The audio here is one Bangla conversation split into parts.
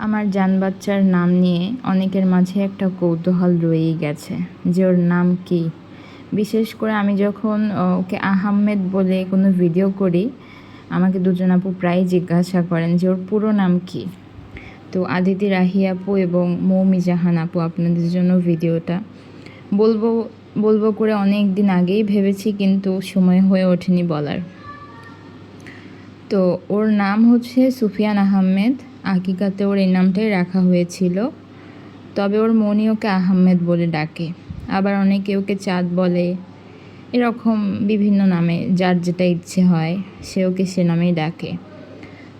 আমার জান বাচ্চার নাম নিয়ে অনেকের মাঝে একটা কৌতূহল রয়েই গেছে যে ওর নাম কী। বিশেষ করে আমি যখন ওকে আহমেদ বলে কোনো ভিডিও করি, আমাকে দুজন আপু প্রায় জিজ্ঞাসা করেন যে ওর পুরো নাম কী। তো আদিতি রাহি আপু এবং মৌমি জাহান আপু, আপনাদের জন্য ভিডিওটা বলবো বলবো করে অনেক দিন আগেই ভেবেছি, কিন্তু সময় হয়ে ওঠেনি বলার। তো ওর নাম হচ্ছে সুফিয়ান আহমেদ। আকিকাতে ওর এই নামটাই রাখা হয়েছিল, তবে ওর মনি ওকে আহমেদ বলে ডাকে। আবার অনেকে ওকে চাঁদ বলে, এরকম বিভিন্ন নামে যার যেটা ইচ্ছে হয় সে ওকে সে নামেই ডাকে।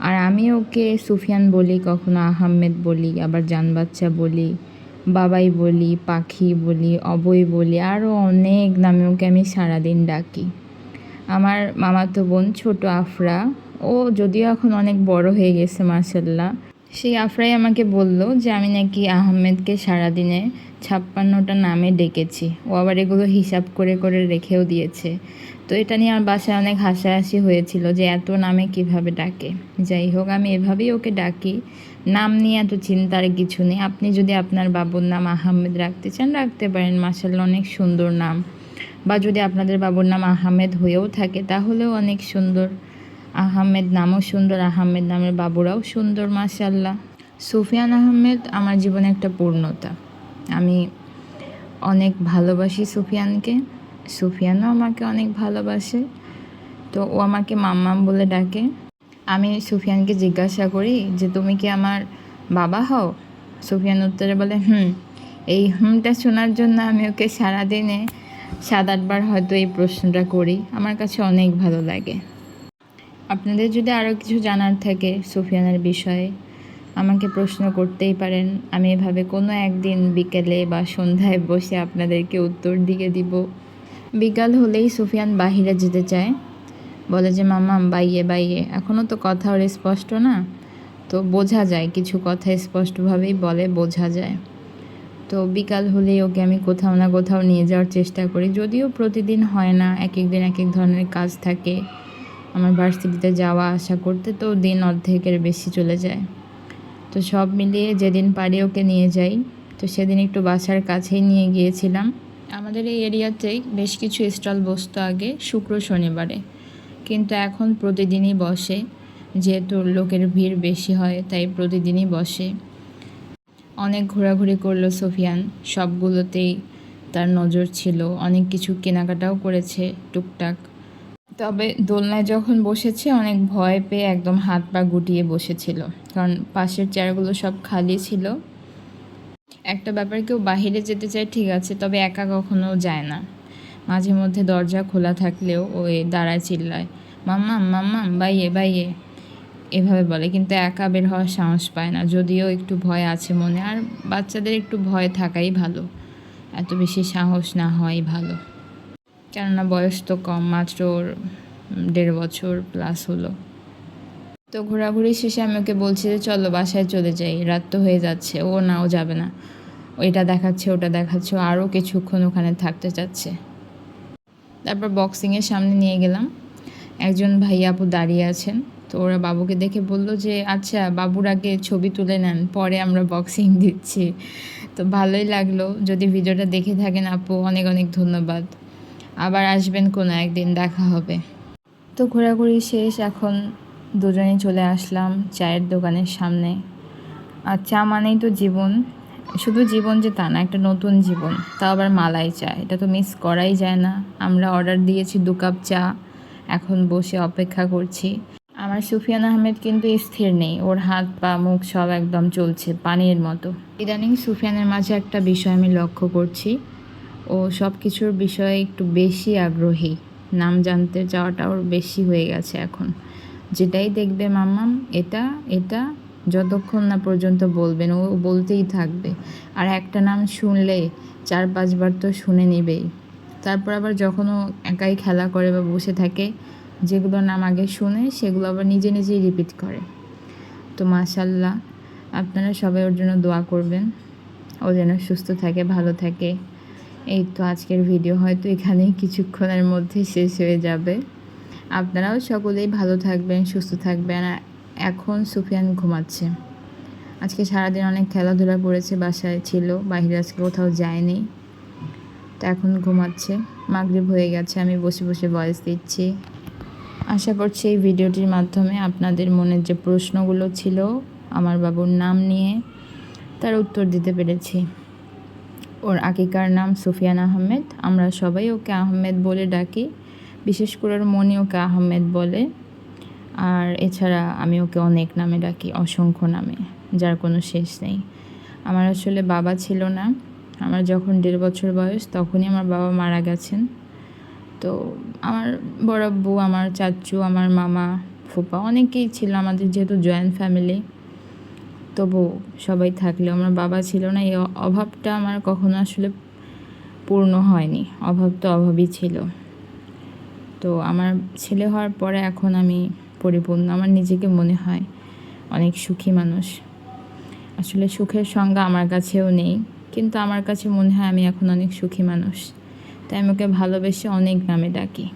আর আমি ওকে সুফিয়ান বলি, কখনো আহমেদ বলি, আবার জান বাচ্চা বলি, বাবাই বলি, পাখি বলি, অবই বলি, আরও অনেক নামে ওকে আমি সারাদিন ডাকি। আমার মামাতো বোন ছোট আফরা, ও যদিও এখন অনেক বড় হয়ে গেছে মাশাল্লাহ, সেই আফরাই আমাকে বলল যে আমি নাকি আহমেদকে সারাদিনে 56টা নামে ডেকেছি। ও আবার এগুলো হিসাব করে করে রেখেও দিয়েছে। তো এটা নিয়ে আমার বাসায় অনেক হাসাহাসি হয়েছিল যে এত নামে কিভাবে ডাকে। যাই হোক, আমি এভাবেই ওকে ডাকি। নাম নিয়ে এত চিন্তার কিছু নেই। আপনি যদি আপনার বাবুর নাম আহমেদ রাখতে চান রাখতে পারেন, মাশাল্লাহ অনেক সুন্দর নাম। বা যদি আপনাদের বাবুর নাম আহমেদ হয়েও থাকে তাহলেও অনেক সুন্দর। আহমেদ নামও সুন্দর, আহমেদ নামের বাবুরাও সুন্দর মাশাল্লাহ। সুফিয়ান আহমেদ আমার জীবনে একটা পূর্ণতা। আমি অনেক ভালোবাসি সুফিয়ানকে, সুফিয়ানও আমাকে অনেক ভালোবাসে। তো ও আমাকে মাম্মাম বলে ডাকে। আমি সুফিয়ানকে জিজ্ঞাসা করি যে তুমি কি আমার বাবা হও? সুফিয়ান উত্তরে বলে এই হুমটা শোনার জন্য আমি ওকে সারাদিনে 7-8 বার হয়তো এই প্রশ্নটা করি। আমার কাছে অনেক ভালো লাগে। আপনাদের যদি আরও কিছু জানার থাকে সুফিয়ানের বিষয়ে আমাকে প্রশ্ন করতেই পারেন। আমি এভাবে কোনো একদিন বিকেলে বা সন্ধ্যায় বসে আপনাদেরকে উত্তর দিয়ে দিব। বিকাল হলেই সুফিয়ান বাহিরে যেতে চায়, বলে যে মাম্মাম বাইয়ে বাইয়ে। এখনও তো কথা ওর স্পষ্ট না, তো বোঝা যায় কিছু কথা স্পষ্টভাবেই বলে, বোঝা যায়। তো বিকাল হলেই ওকে আমি কোথাও না কোথাও নিয়ে যাওয়ার চেষ্টা করি, যদিও প্রতিদিন হয় না, এক এক দিন এক এক ধরনের কাজ থাকে। আমার ভার্সিটিতে যাওয়া আসা করতে তো দিন অর্ধেকের বেশি চলে যায়। তো সব মিলিয়ে যেদিন পারি ওকে নিয়ে যাই। তো সেদিন একটু বাসার কাছেই নিয়ে গিয়েছিলাম। আমাদের এই এরিয়াতেই বেশ কিছু স্টল বসতো আগে শুক্র শনিবারে, কিন্তু এখন প্রতিদিনই বসে। যেহেতু লোকের ভিড় বেশি হয় তাই প্রতিদিনই বসে। অনেক ঘোরাঘুরি করলো সুফিয়ান, সবগুলোতেই তার নজর ছিল, অনেক কিছু কেনাকাটাও করেছে টুকটাক। তবে দোলনায় যখন বসেছে অনেক ভয় পেয়ে একদম হাত পা গুটিয়ে বসেছিল, কারণ পাশের চেয়ারগুলো সব খালি ছিল। একটা ব্যাপার, কেউ বাহিরে যেতে চায় ঠিক আছে, তবে একা কখনো যায় না। মাঝে মধ্যে দরজা খোলা থাকলেও ওই দাঁড়ায় চিল্লায় মাম্মাম মাম্মাম বাইয়ে বাইয়ে এভাবে বলে, কিন্তু একা বের হওয়ার সাহস পায় না। যদিও একটু ভয় আছে মনে, আর বাচ্চাদের একটু ভয় থাকাই ভালো, এত বেশি সাহস না হওয়াই ভালো। কেননা বয়স তো কম, মাত্র 1.5 বছর প্লাস হলো। তো ঘোরাঘুরি শেষে আমি ওকে বলছি যে চলো বাসায় চলে যাই, রাত তো হয়ে যাচ্ছে। ও না, ও যাবে না, ওইটা দেখাচ্ছে ওটা দেখাচ্ছে, আরও কিছুক্ষণ ওখানে থাকতে চাচ্ছে। তারপর বক্সিংয়ের সামনে নিয়ে গেলাম। একজন ভাইয়া আপু দাঁড়িয়ে আছেন। তো ওরা বাবুকে দেখে বলল যে আচ্ছা বাবুর আগে ছবি তুলে নেন, পরে আমরা বক্সিং দিচ্ছি। তো ভালোই লাগলো। যদি ভিডিওটা দেখে থাকেন আপু, অনেক অনেক ধন্যবাদ। আবার আসবেন কোনো একদিন, দেখা হবে। তো ঘোরাঘুরি শেষ, এখন দুজনেই চলে আসলাম চায়ের দোকানের সামনে। আর চা মানেই তো জীবন। শুধু জীবন যে তা না, একটা নতুন জীবন, তাও আবার মালাই চা, এটা তো মিস করাই যায় না। আমরা অর্ডার দিয়েছি 2 কাপ চা, এখন বসে অপেক্ষা করছি। আমার সুফিয়ান আহমেদ কিন্তু স্থির নেই, ওর হাত পা মুখ সব একদম চলছে পানির মতো। ইদানিং সুফিয়ানের মাঝে একটা বিষয় আমি লক্ষ্য করছি, ও সব কিছুর বিষয়ে একটু বেশি আগ্রহী। নাম জানতে চাওয়াটা ওর বেশি হয়ে গেছে এখন। যেটাই দেখবে মাম্মাম এটা এটা, যতক্ষণ না পর্যন্ত বলবেন ও বলতেই থাকবে। আর একটা নাম শুনলে 4-5 বার তো শুনে নেবেই। তারপর আবার যখন ও একাই খেলা করে বা বসে থাকে, যেগুলো নাম আগে শুনে সেগুলো আবার নিজে নিজেই রিপিট করে। তো মাশাল্লাহ, আপনারা সবাই ওর জন্য দোয়া করবেন, ও যেন সুস্থ থাকে, ভালো থাকে। এই তো আজকের ভিডিও হয়তো এখানেই কিছুক্ষণের মধ্যে শেষ হয়ে যাবে। আপনারাও সকলেই ভালো থাকবেন, সুস্থ থাকবেন। এখন সুফিয়ান ঘুমাচ্ছে। আজকে সারাদিন অনেক খেলাধুলা করেছে, বাসায় ছিল, বাইরে আজকে কোথাও যায়নি। তো এখন ঘুমাচ্ছে, মাগরিব হয়ে গেছে, আমি বসে বসে ভয়েস দিচ্ছি। আশা করছি এই ভিডিওটির মাধ্যমে আপনাদের মনের যে প্রশ্নগুলো ছিল আমার বাবুর নাম নিয়ে তার উত্তর দিতে পেরেছি। ওর আকিকার নাম সুফিয়ান আহমেদ, আমরা সবাই ওকে আহমেদ বলে ডাকি, বিশেষ করে ওর মনি ওকে আহমেদ বলে। আর এছাড়া আমি ওকে অনেক নামে ডাকি, অসংখ্য নামে, যার কোনো শেষ নেই। আমার আসলে বাবা ছিল না, আমার যখন 1.5 বছর বয়স তখনই আমার বাবা মারা গেছেন। তো আমার বড় আব্বু, আমার চাচু, আমার মামা, ফুপা অনেকেই ছিল আমাদের, যেহেতু জয়েন্ট ফ্যামিলি। তবু সবাই থাকলেও আমার বাবা ছিল না, এই অভাবটা আমার কখনো আসলে পূর্ণ হয়নি। অভাব তো অভাবই ছিল। তো আমার ছেলে হওয়ার পরে এখন আমি পরিপূর্ণ, আমার নিজেকে মনে হয় অনেক সুখী মানুষ। আসলে সুখের সংজ্ঞা আমার কাছেও নেই, কিন্তু আমার কাছে মনে হয় আমি এখন অনেক সুখী মানুষ। তাই আমি ওকে ভালোবেসে অনেক নামে ডাকি।